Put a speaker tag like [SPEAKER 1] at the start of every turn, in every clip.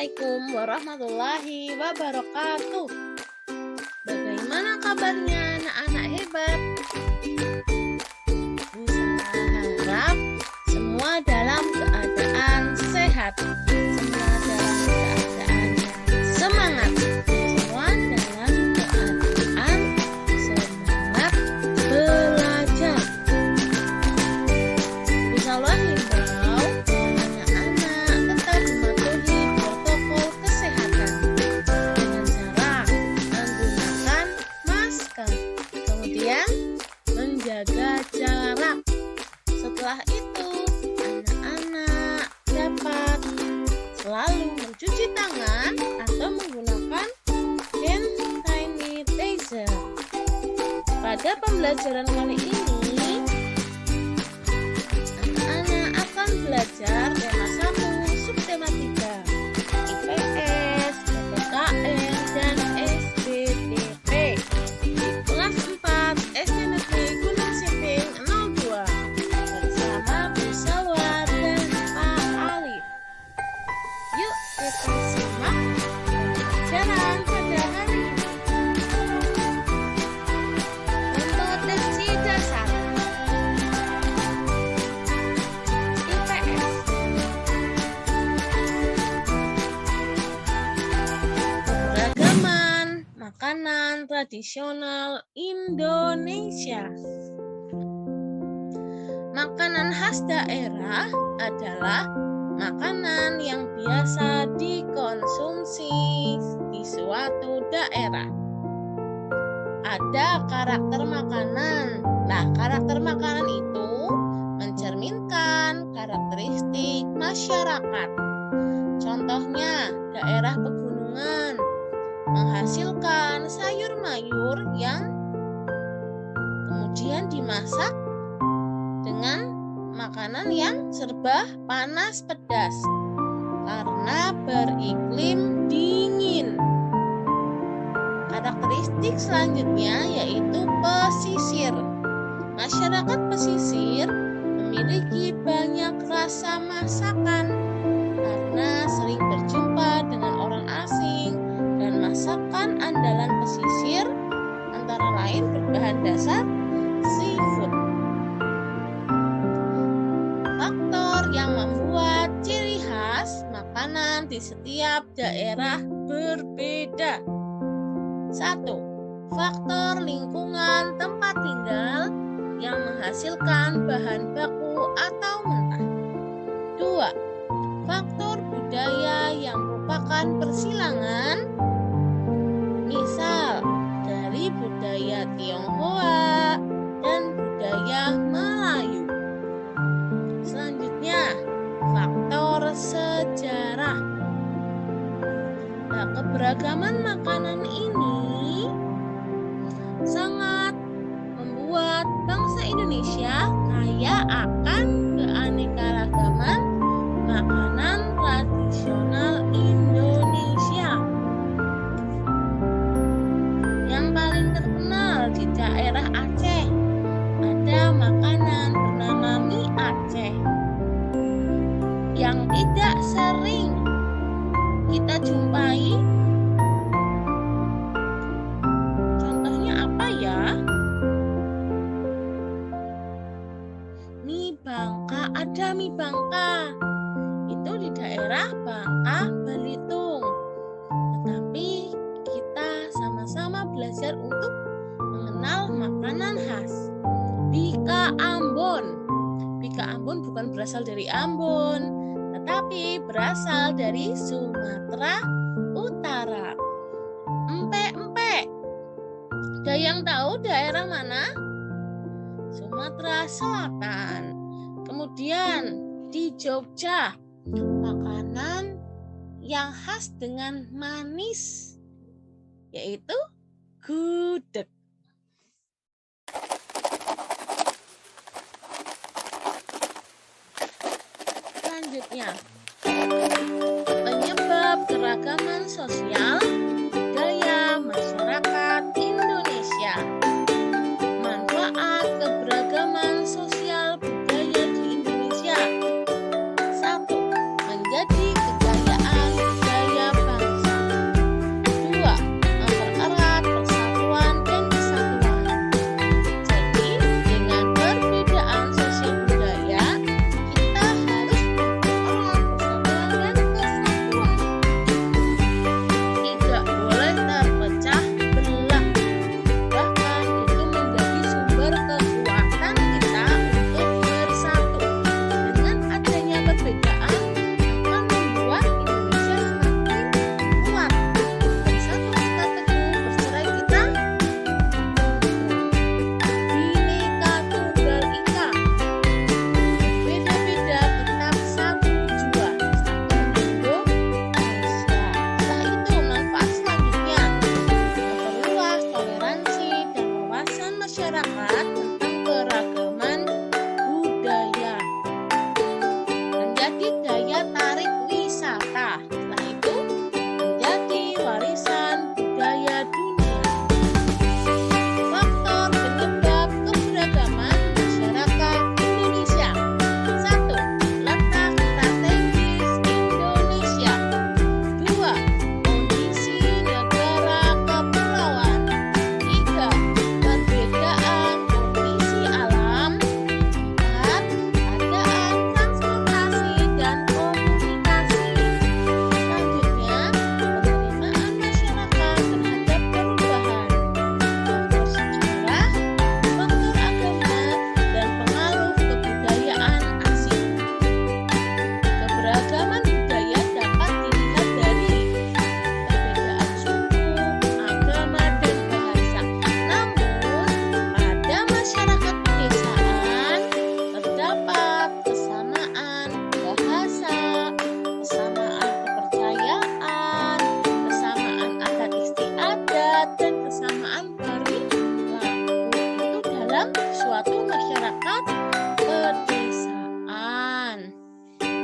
[SPEAKER 1] Assalamualaikum warahmatullahi wabarakatuh. Bagaimana kabarnya anak-anak hebat? Saya harap semua dalam keadaan sehat, semua dalam keadaan semangat, semua dalam keadaan semangat belajar. Insyaallah himbau anak-anak tetap mematuhi protokol kesehatan dengan cara menggunakan masker, kemudian menjaga jarak. Setelah itu, anak-anak dapat selalu mencuci tangan atau menggunakan hand sanitizer. Pada pembelajaran kali ini, anak-anak akan belajar tema 1, subtema 3, IPS, PPKN, dan SBTP di kelas 4 SD Negeri Gunung Siting 02 bersama Bu Sawar dan Pak Alif. Yuk kita simak pembelajaran pada hari ini. Kompetensi dasar IPS. Keberagaman makanan tradisional Indonesia. Makanan khas daerah adalah makanan yang biasa dikonsumsi di suatu daerah. Ada karakter makanan. Nah, karakter makanan itu mencerminkan karakteristik masyarakat. Contohnya, daerah pegunungan menghasilkan sayur mayur yang kemudian dimasak dengan makanan yang serba panas pedas karena beriklim dingin. Karakteristik selanjutnya yaitu pesisir. Masyarakat pesisir memiliki banyak rasa masakan karena sering berjumpa dengan orang asing, dan masakan andalan pesisir antara lain berbahan dasar seafood. Faktor yang membuat ciri khas makanan di setiap daerah berbeda. 1. Faktor lingkungan tempat tinggal yang menghasilkan bahan baku atau mentah. 2. Faktor budaya yang merupakan persilangan, misal dari budaya Tionghoa dan budaya Melayu. Selanjutnya, faktor sejarah. Nah, keberagaman makanan ini sangat membuat bangsa Indonesia kaya akan keanekaragaman makanan tradisional Indonesia. Yang paling terkenal di daerah Aceh ada makanan bernama mie Aceh yang tidak sering kita jumpai. Contohnya apa ya? Mie Bangka, ada mie Bangka. Itu di daerah Bangka, Belitung. Tetapi kita sama-sama belajar untuk mengenal makanan khas. Bika Ambon. Bika Ambon bukan berasal dari Ambon, tetapi berasal dari Sumatera Utara. Empek-empek. Ada yang tahu daerah mana? Sumatera Selatan. Kemudian di Jogja, makanan yang khas dengan manis yaitu gudeg. Selanjutnya, penyebab keragaman sosial budaya masyarakat Indonesia. Manfaat keberagaman sosial budaya di Indonesia. 1. Menjadi kekayaan budaya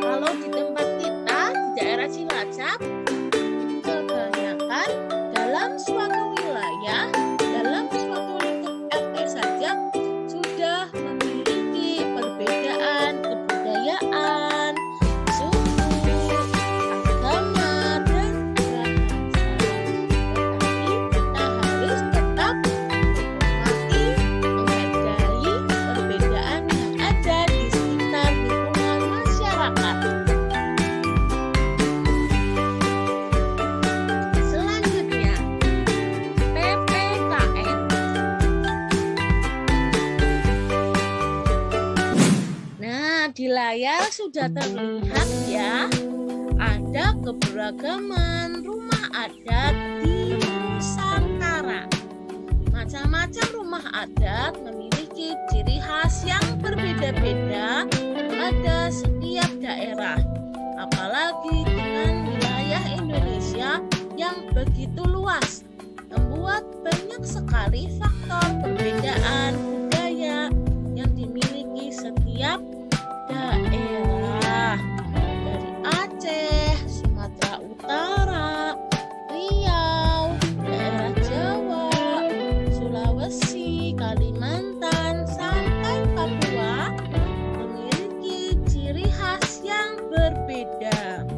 [SPEAKER 1] Kalau di tempat kita di daerah Cilacap, kebanyakan dalam suatu wilayah, dalam suatu lingkup RT saja sudah memiliki perbedaan kebudayaan, suku, agama, dan bahasa. Tetapi kita harus tetap menghormati, menghargai perbedaan yang ada di sekitar lingkungan masyarakat. Selanjutnya, PPKN. Nah, di layar sudah terlihat ya, ada keberagaman rumah adat di Nusantara. Macam-macam rumah adat memiliki ciri khas yang berbeda-beda pada setiap daerah. Apalagi dengan wilayah Indonesia yang begitu luas, membuat banyak sekali faktor perbedaan budaya yang dimiliki setiap daerah. Dari Aceh, Sumatera Utara, Riau, daerah Jawa, Sulawesi, Kalimantan, sampai Papua memiliki ciri khas yang berbeda.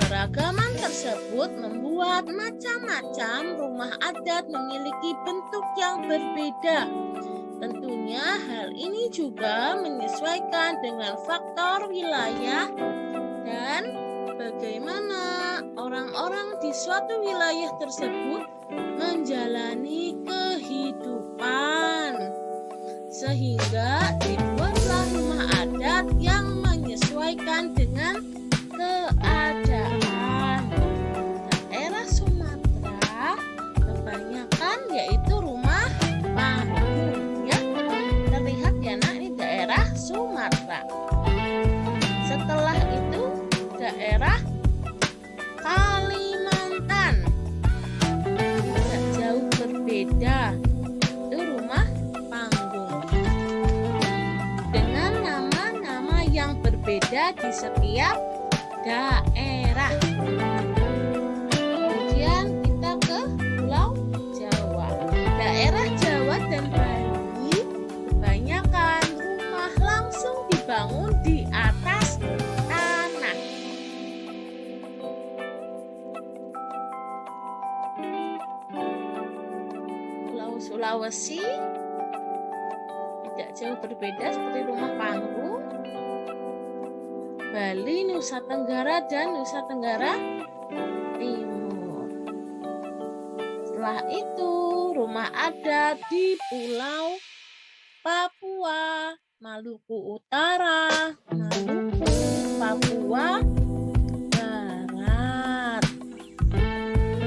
[SPEAKER 1] Keragaman tersebut membuat macam-macam rumah adat memiliki bentuk yang berbeda. Tentunya hal ini juga menyesuaikan dengan faktor wilayah dan bagaimana orang-orang di suatu wilayah tersebut menjalani kehidupan. Sehingga dibuatlah rumah adat yang menyesuaikan dengan keadaan. Daerah Sumatera kebanyakan yaitu rumah panggung ya. Terlihat ya nak, ini daerah Sumatera. Setelah itu daerah Kalimantan. Tidak jauh berbeda. Itu rumah panggung. Dengan nama-nama yang berbeda di setiap daerah. Kemudian kita ke Pulau Jawa. Daerah Jawa dan Bali kebanyakan rumah langsung dibangun di atas tanah. Pulau Sulawesi tidak jauh berbeda seperti rumah panggung. Bali, Nusa Tenggara, dan Nusa Tenggara Timur. Setelah itu, rumah adat di Pulau Papua, Maluku Utara, Maluku, Papua Barat.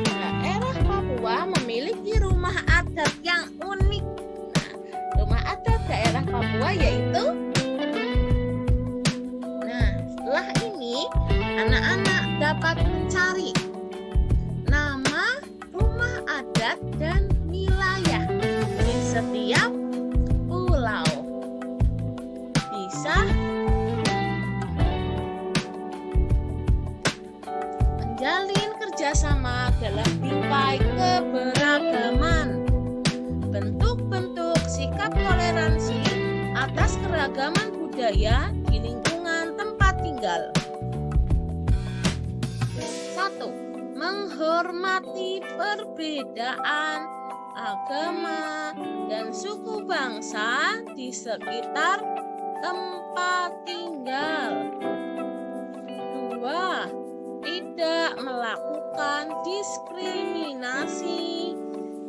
[SPEAKER 1] Daerah Papua memiliki rumah adat yang unik. Nah, rumah adat daerah Papua yaitu anak-anak dapat mencari nama rumah adat dan wilayah di setiap pulau. Bisa menjalin kerjasama dalam bingkai keberagaman. Bentuk-bentuk sikap toleransi atas keragaman budaya di lingkungan tempat tinggal. 1. Menghormati perbedaan agama dan suku bangsa di sekitar tempat tinggal. 2. Tidak melakukan diskriminasi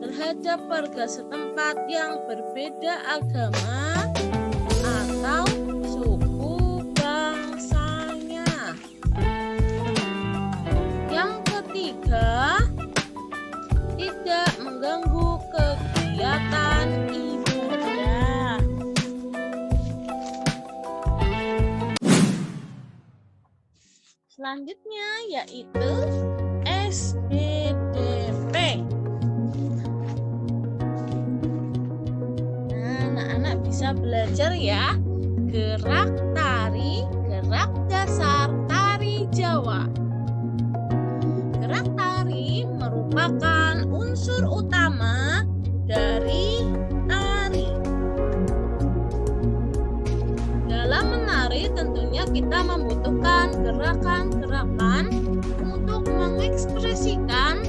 [SPEAKER 1] terhadap warga setempat yang berbeda agama atau suku bangsanya. Yang ketiga, tidak mengganggu kegiatan ibadah. Selanjutnya yaitu SBDP. Nah, anak-anak bisa belajar ya gerak tari, gerak dasar, Jawa. Gerak tari merupakan unsur utama dari tari. Dalam menari tentunya kita membutuhkan gerakan-gerakan untuk mengekspresikan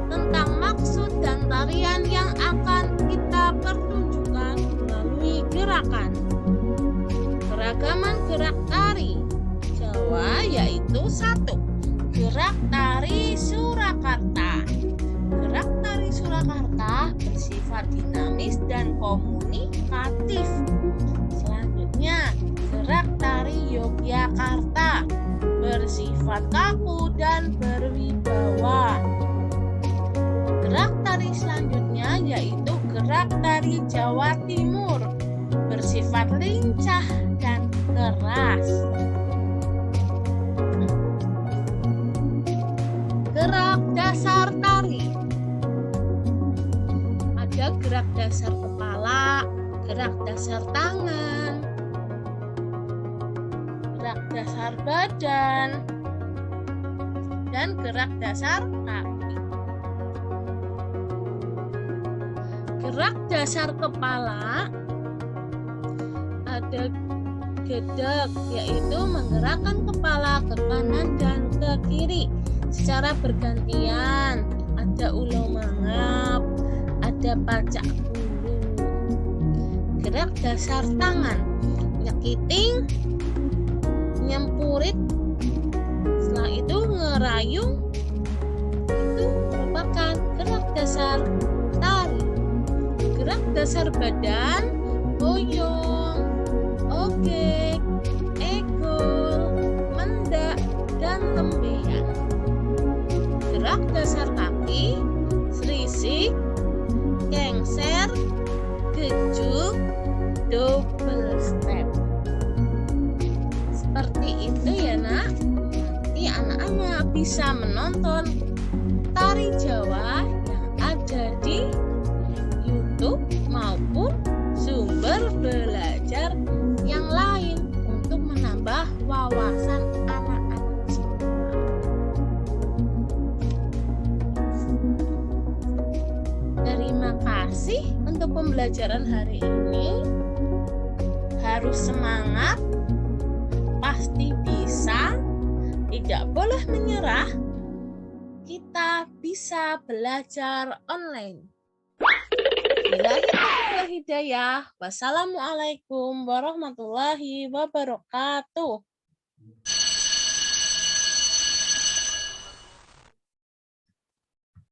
[SPEAKER 1] tentang maksud dan tarian yang akan kita pertunjukkan melalui gerakan. Keragaman gerak tari Jawa yaitu 1. Gerak tari Surakarta. Gerak tari Surakarta bersifat dinamis dan komunikatif. Selanjutnya, gerak tari Yogyakarta bersifat kaku dan berwibawa. Gerak tari selanjutnya yaitu gerak tari Jawa Timur bersifat lincah dan keras. Gerak dasar tari. Ada gerak dasar kepala, gerak dasar tangan, gerak dasar badan, dan gerak dasar kaki. Gerak dasar kepala ada gedek, yaitu menggerakkan kepala ke kanan dan ke kiri secara bergantian. Ada ulo mangap, ada pacak bulu. Gerak dasar tangan, nyekiting, nyempurit, setelah itu ngerayung, itu merupakan gerak dasar tari. Gerak dasar badan, boyong, ogek, egol, mendak, dan lembeyan. Gerak dasar kaki, serisik, gengser, gejuk, double step. Seperti itu ya nak. Nanti anak-anak bisa menonton tari Jawa yang ada di YouTube maupun sumber belajar yang lain untuk menambah wawasan anak-anak semua. Terima kasih untuk pembelajaran hari ini. Harus semangat, pasti bisa, tidak boleh menyerah. Kita bisa belajar online. Billahi hidayah. Wassalamualaikum warahmatullahi wabarakatuh.